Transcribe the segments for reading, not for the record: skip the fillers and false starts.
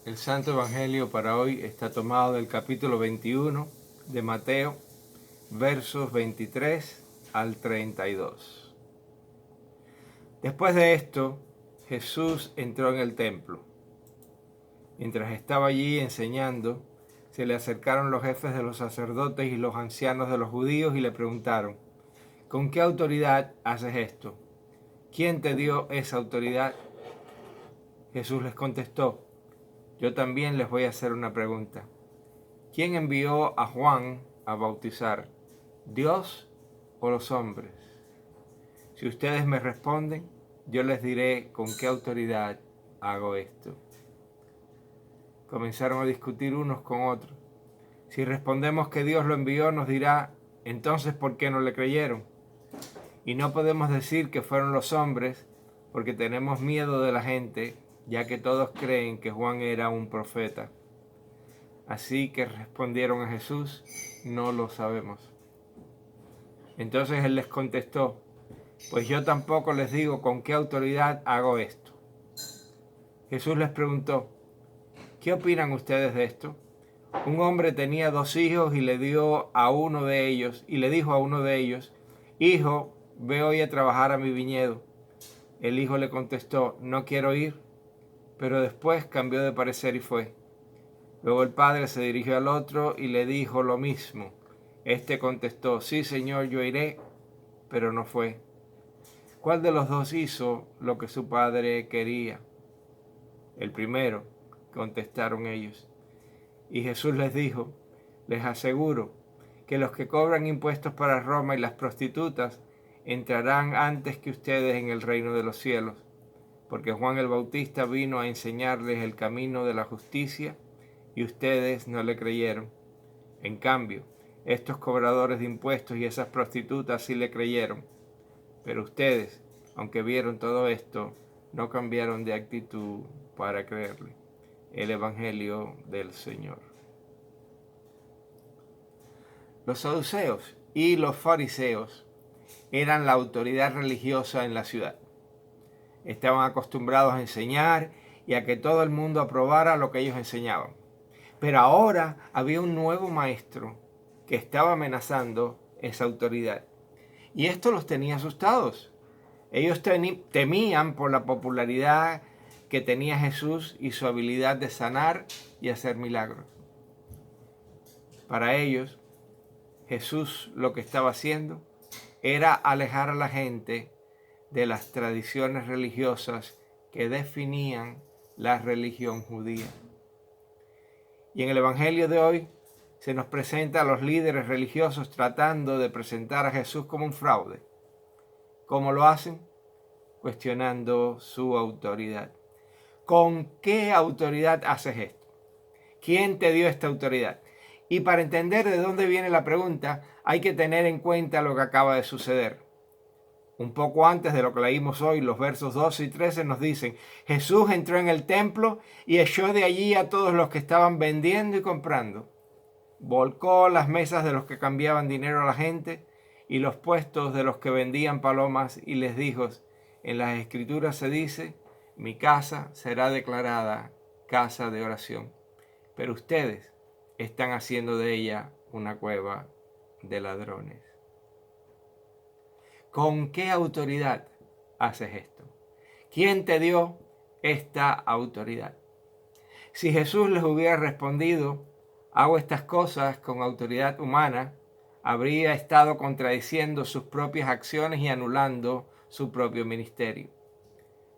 El Santo Evangelio para hoy está tomado del capítulo 21 de Mateo, versos 23 al 32. Después de esto, Jesús entró en el templo. Mientras estaba allí enseñando, se le acercaron los jefes de los sacerdotes y los ancianos de los judíos y le preguntaron: ¿con qué autoridad haces esto? ¿Quién te dio esa autoridad? Jesús les contestó: yo también les voy a hacer una pregunta. ¿Quién envió a Juan a bautizar? ¿Dios o los hombres? Si ustedes me responden, yo les diré con qué autoridad hago esto. Comenzaron a discutir unos con otros. Si respondemos que Dios lo envió, nos dirá: entonces, ¿por qué no le creyeron? Y no podemos decir que fueron los hombres, porque tenemos miedo de la gente, ya que todos creen que Juan era un profeta. Así que respondieron a Jesús: no lo sabemos. Entonces él les contestó: pues yo tampoco les digo con qué autoridad hago esto. Jesús les preguntó: ¿qué opinan ustedes de esto? Un hombre tenía 2 hijos y le dijo a uno de ellos: hijo, ve hoy a trabajar a mi viñedo. El hijo le contestó: no quiero ir, pero después cambió de parecer y fue. Luego el padre se dirigió al otro y le dijo lo mismo. Este contestó: sí, Señor, yo iré, pero no fue. ¿Cuál de los dos hizo lo que su padre quería? El primero, contestaron ellos. Y Jesús les dijo: les aseguro que los que cobran impuestos para Roma y las prostitutas entrarán antes que ustedes en el reino de los cielos, porque Juan el Bautista vino a enseñarles el camino de la justicia y ustedes no le creyeron. En cambio, estos cobradores de impuestos y esas prostitutas sí le creyeron. Pero ustedes, aunque vieron todo esto, no cambiaron de actitud para creerle. El Evangelio del Señor. Los saduceos y los fariseos eran la autoridad religiosa en la ciudad. Estaban acostumbrados a enseñar y a que todo el mundo aprobara lo que ellos enseñaban. Pero ahora había un nuevo maestro que estaba amenazando esa autoridad. Y esto los tenía asustados. Ellos temían por la popularidad que tenía Jesús y su habilidad de sanar y hacer milagros. Para ellos, Jesús lo que estaba haciendo era alejar a la gente de las tradiciones religiosas que definían la religión judía. Y en el Evangelio de hoy se nos presenta a los líderes religiosos tratando de presentar a Jesús como un fraude. ¿Cómo lo hacen? Cuestionando su autoridad. ¿Con qué autoridad haces esto? ¿Quién te dio esta autoridad? Y para entender de dónde viene la pregunta, hay que tener en cuenta lo que acaba de suceder. Un poco antes de lo que leímos hoy, los versos 12 y 13 nos dicen: Jesús entró en el templo y echó de allí a todos los que estaban vendiendo y comprando. Volcó las mesas de los que cambiaban dinero a la gente y los puestos de los que vendían palomas y les dijo: en las Escrituras se dice: mi casa será declarada casa de oración, pero ustedes están haciendo de ella una cueva de ladrones. ¿Con qué autoridad haces esto? ¿Quién te dio esta autoridad? Si Jesús les hubiera respondido: hago estas cosas con autoridad humana, habría estado contradiciendo sus propias acciones y anulando su propio ministerio.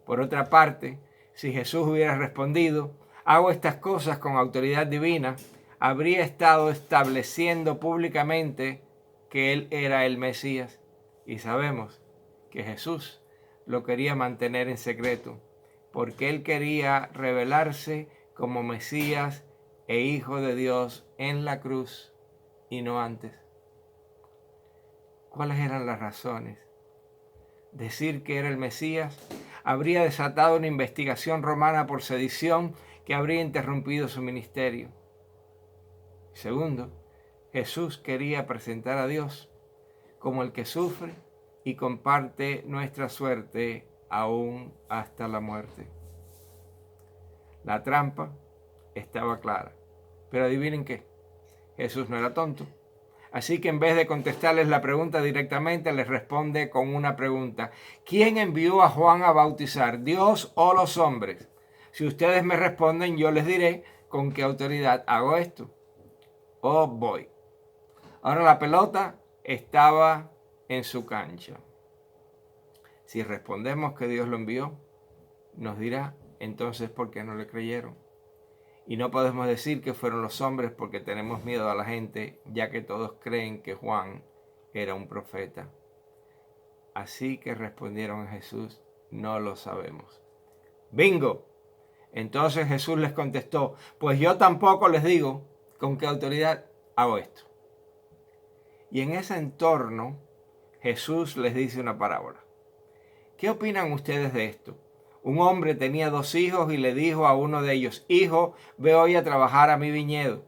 Por otra parte, si Jesús hubiera respondido: hago estas cosas con autoridad divina, habría estado estableciendo públicamente que Él era el Mesías. Y sabemos que Jesús lo quería mantener en secreto, porque Él quería revelarse como Mesías e Hijo de Dios en la cruz y no antes. ¿Cuáles eran las razones? Decir que era el Mesías habría desatado una investigación romana por sedición que habría interrumpido su ministerio. Segundo, Jesús quería presentar a Dios como el que sufre y comparte nuestra suerte aún hasta la muerte. La trampa estaba clara. Pero adivinen qué, Jesús no era tonto. Así que en vez de contestarles la pregunta directamente, les responde con una pregunta. ¿Quién envió a Juan a bautizar, Dios o los hombres? Si ustedes me responden, yo les diré con qué autoridad hago esto. Oh, boy. Ahora la pelota estaba en su cancha. Si respondemos que Dios lo envió, nos dirá entonces por qué no le creyeron. Y no podemos decir que fueron los hombres porque tenemos miedo a la gente, ya que todos creen que Juan era un profeta. Así que respondieron a Jesús, no lo sabemos. ¡Bingo! Entonces Jesús les contestó, pues yo tampoco les digo con qué autoridad hago esto. Y en ese entorno, Jesús les dice una parábola. ¿Qué opinan ustedes de esto? Un hombre tenía 2 hijos y le dijo a uno de ellos, hijo, ve hoy a trabajar a mi viñedo.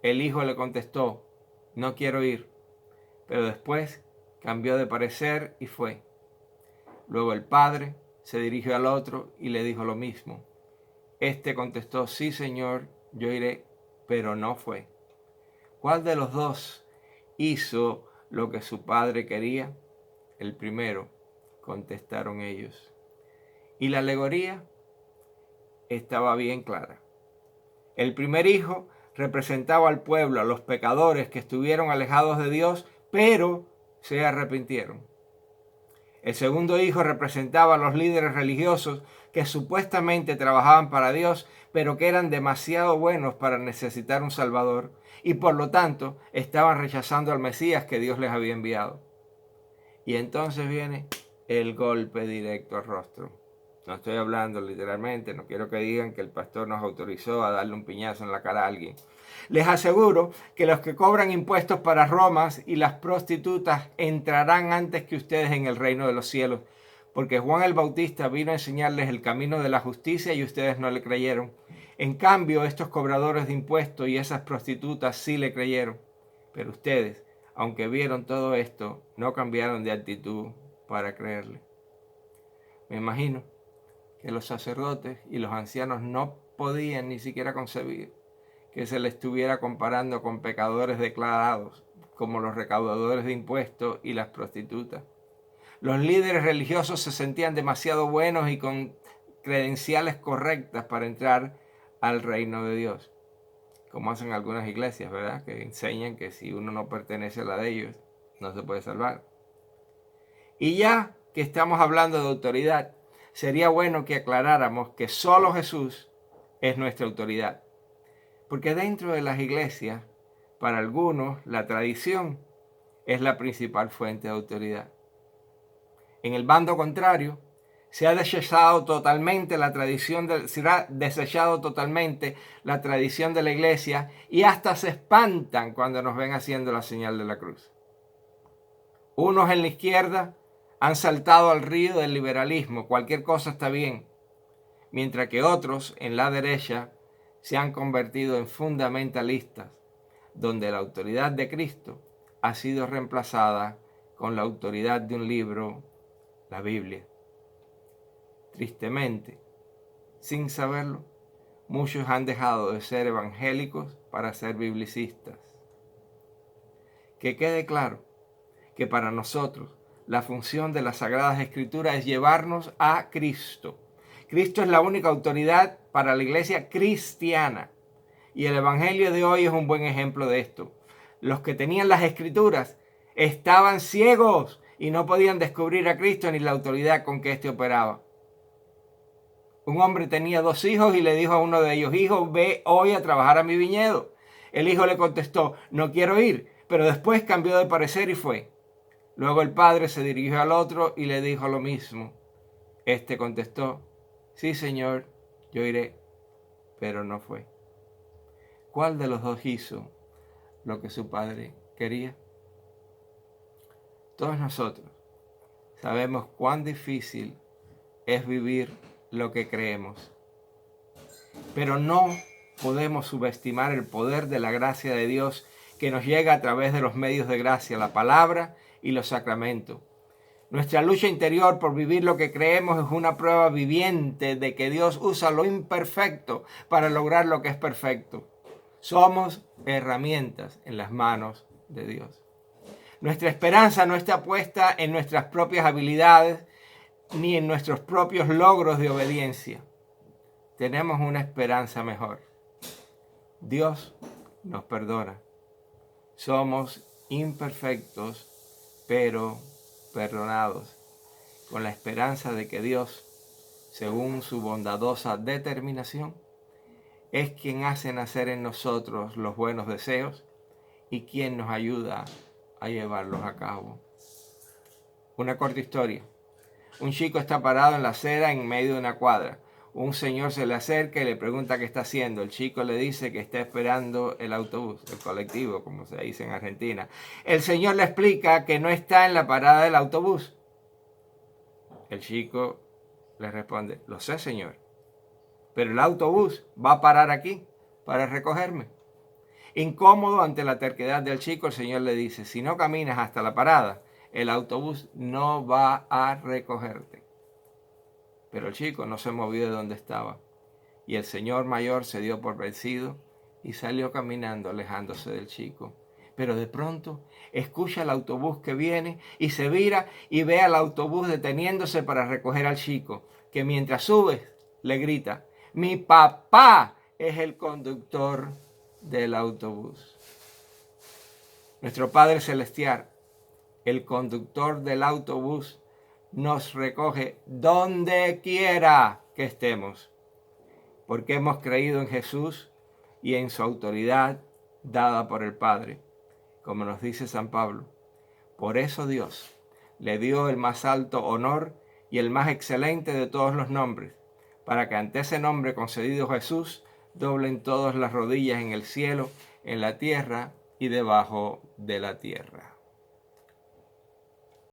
El hijo le contestó, no quiero ir. Pero después cambió de parecer y fue. Luego el padre se dirigió al otro y le dijo lo mismo. Este contestó, sí, señor, yo iré, pero no fue. ¿Cuál de los dos hizo lo que su padre quería? El primero, contestaron ellos. Y la alegoría estaba bien clara. El primer hijo representaba al pueblo, a los pecadores que estuvieron alejados de Dios, pero se arrepintieron. El segundo hijo representaba a los líderes religiosos que supuestamente trabajaban para Dios, pero que eran demasiado buenos para necesitar un Salvador y por lo tanto estaban rechazando al Mesías que Dios les había enviado. Y entonces viene el golpe directo al rostro. No estoy hablando literalmente, no quiero que digan que el pastor nos autorizó a darle un piñazo en la cara a alguien. Les aseguro que los que cobran impuestos para Roma y las prostitutas entrarán antes que ustedes en el reino de los cielos, porque Juan el Bautista vino a enseñarles el camino de la justicia y ustedes no le creyeron. En cambio, estos cobradores de impuestos y esas prostitutas sí le creyeron. Pero ustedes, aunque vieron todo esto, no cambiaron de actitud para creerle. Me imagino que los sacerdotes y los ancianos no podían ni siquiera concebir que se les estuviera comparando con pecadores declarados, como los recaudadores de impuestos y las prostitutas. Los líderes religiosos se sentían demasiado buenos y con credenciales correctas para entrar al reino de Dios, como hacen algunas iglesias, ¿verdad? Que enseñan que si uno no pertenece a la de ellos, no se puede salvar. Y ya que estamos hablando de autoridad, sería bueno que aclaráramos que solo Jesús es nuestra autoridad. Porque dentro de las iglesias, para algunos, la tradición es la principal fuente de autoridad. En el bando contrario, se ha desechado totalmente la tradición de la iglesia y hasta se espantan cuando nos ven haciendo la señal de la cruz. Unos en la izquierda han saltado al río del liberalismo, cualquier cosa está bien, mientras que otros en la derecha se han convertido en fundamentalistas, donde la autoridad de Cristo ha sido reemplazada con la autoridad de un libro, la Biblia. Tristemente, sin saberlo, muchos han dejado de ser evangélicos para ser biblicistas. Que quede claro que para nosotros la función de las Sagradas Escrituras es llevarnos a Cristo. Cristo es la única autoridad para la iglesia cristiana. Y el evangelio de hoy es un buen ejemplo de esto. Los que tenían las Escrituras estaban ciegos y no podían descubrir a Cristo ni la autoridad con que éste operaba. Un hombre tenía 2 hijos y le dijo a uno de ellos, hijo, ve hoy a trabajar a mi viñedo. El hijo le contestó, no quiero ir, pero después cambió de parecer y fue. Luego el padre se dirigió al otro y le dijo lo mismo. Este contestó, sí, señor, yo iré, pero no fue. ¿Cuál de los dos hizo lo que su padre quería? Todos nosotros sabemos cuán difícil es vivir lo que creemos, pero no podemos subestimar el poder de la gracia de Dios que nos llega a través de los medios de gracia, la palabra y los sacramentos. Nuestra lucha interior por vivir lo que creemos es una prueba viviente de que Dios usa lo imperfecto para lograr lo que es perfecto. Somos herramientas en las manos de Dios. Nuestra esperanza no está puesta en nuestras propias habilidades ni en nuestros propios logros de obediencia. Tenemos una esperanza mejor. Dios nos perdona. Somos imperfectos, pero perdonados, con la esperanza de que Dios, según su bondadosa determinación, es quien hace nacer en nosotros los buenos deseos y quien nos ayuda a llevarlos a cabo. Una corta historia. Un chico está parado en la acera en medio de una cuadra. Un señor se le acerca y le pregunta qué está haciendo. El chico le dice que está esperando el autobús, el colectivo, como se dice en Argentina. El señor le explica que no está en la parada del autobús. El chico le responde: lo sé, señor, pero el autobús va a parar aquí para recogerme. Incómodo ante la terquedad del chico, el señor le dice: si no caminas hasta la parada, el autobús no va a recogerte. Pero el chico no se movió de donde estaba, y el señor mayor se dio por vencido y salió caminando alejándose del chico. Pero de pronto escucha el autobús que viene y se vira y ve al autobús deteniéndose para recoger al chico, que mientras sube le grita: mi papá es el conductor del autobús. Nuestro Padre Celestial, el conductor del autobús, nos recoge donde quiera que estemos, porque hemos creído en Jesús y en su autoridad dada por el Padre. Como nos dice San Pablo, por eso Dios le dio el más alto honor y el más excelente de todos los nombres, para que ante ese nombre concedido Jesús doblen todas las rodillas en el cielo, en la tierra y debajo de la tierra.